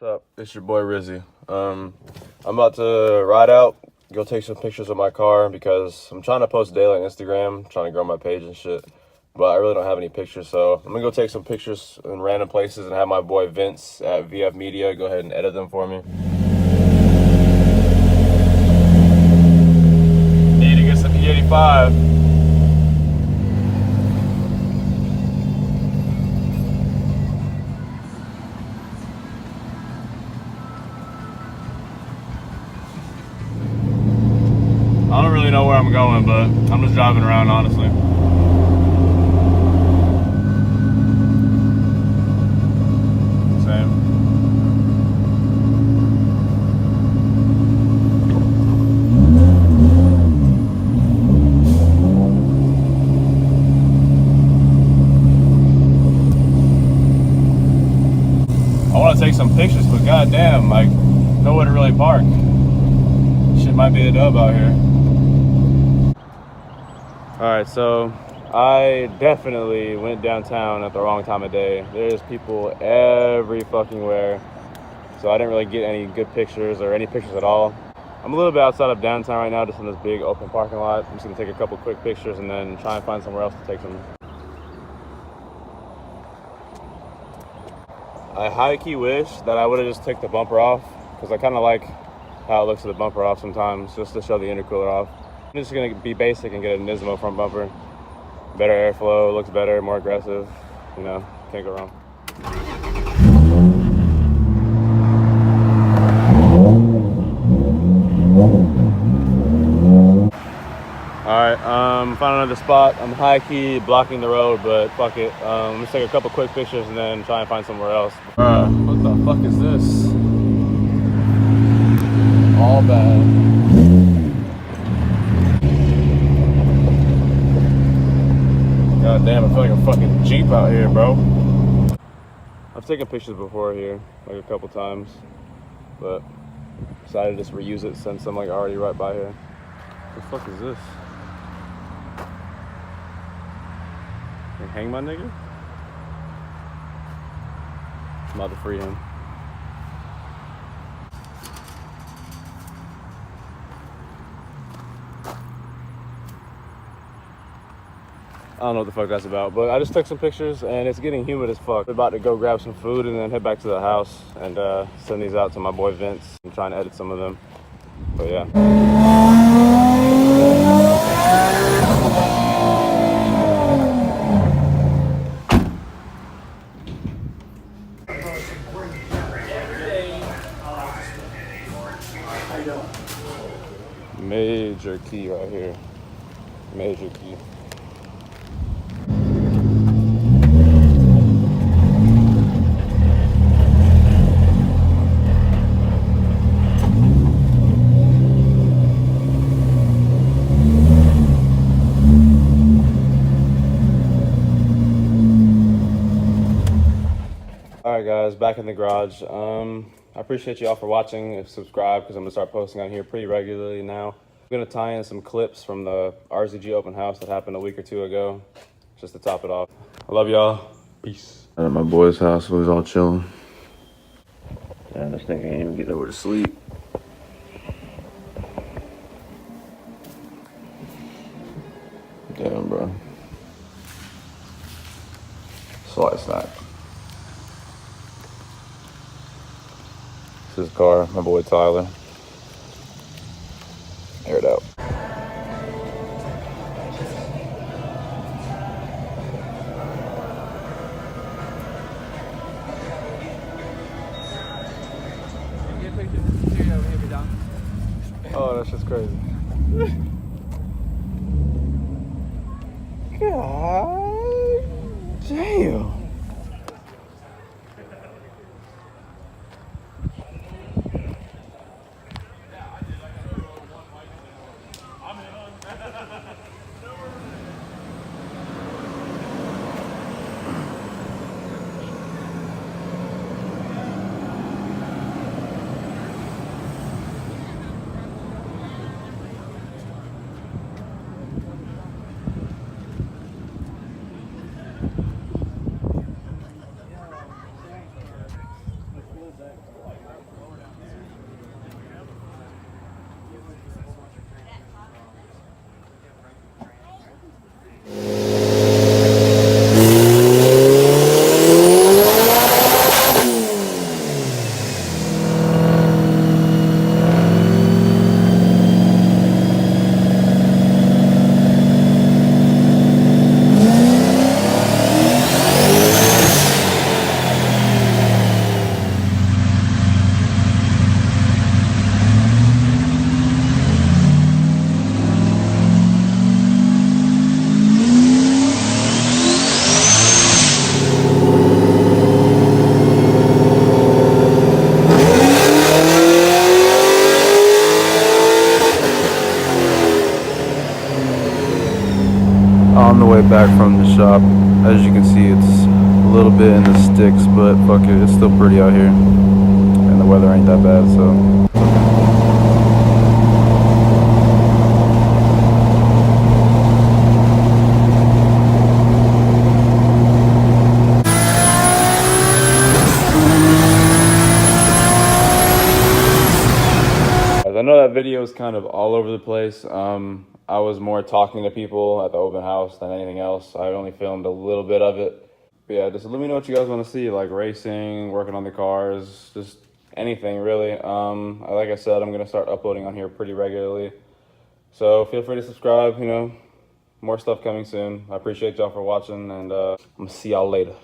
up? It's your boy Rizzy. I'm about to ride out, go take some pictures of my car because I'm trying to post daily on Instagram, trying to grow my page and shit. But I really don't have any pictures, so I'm gonna go take some pictures in random places and have my boy Vince at VF Media go ahead and edit them for me. Need to get some E85. I don't really know where I'm going, but I'm just driving around, honestly. Same. I want to take some pictures, but goddamn, like, nowhere to really park. Shit might be a dub out here. Alright, so I definitely went downtown at the wrong time of day. There's people every fucking where. So I didn't really get any good pictures or any pictures at all. I'm a little bit outside of downtown right now, just in this big open parking lot. I'm just gonna take a couple quick pictures and then try and find somewhere else to take some. I high-key wish that I would have just took the bumper off, because I kind of like how it looks with the bumper off sometimes, just to show the intercooler off. I'm just gonna be basic and get a Nismo front bumper. Better airflow, looks better, more aggressive. You know, can't go wrong. Alright, found another spot. I'm high-key blocking the road, but fuck it. Let's take a couple quick pictures and then try and find somewhere else. What the fuck is this? All bad. God damn, I feel like a fucking Jeep out here, bro. I've taken pictures before here, like a couple times, but decided to just reuse it since I'm like already right by here. What the fuck is this? Can I hang my nigga? I'm about to free him. I don't know what the fuck that's about, but I just took some pictures and it's getting humid as fuck. I'm about to go grab some food and then head back to the house and send these out to my boy Vince. I'm trying to edit some of them, but yeah. Major key right here. Major key. Alright guys, back in the garage. I appreciate you all for watching and subscribe because I'm going to start posting on here pretty regularly now. I'm going to tie in some clips from the RZG open house that happened a week or two ago, just to top it off. I love y'all. Peace. At my boy's house, we was all chilling. Damn, this thing can't even get over to sleep. Damn, bro. Slight snack. This is his car, my boy Tyler. Air it out. Oh, that's just crazy. God damn. On the way back from the shop, as you can see, it's a little bit in the sticks, but fuck it, it's still pretty out here, and the weather ain't that bad, so. I know that video is kind of all over the place. I was more talking to people at the open house than anything else. I only filmed a little bit of it. But yeah, just let me know what you guys want to see, like racing, working on the cars, just anything really. Like I said, I'm going to start uploading on here pretty regularly. So feel free to subscribe, more stuff coming soon. I appreciate y'all for watching, and I'm going to see y'all later.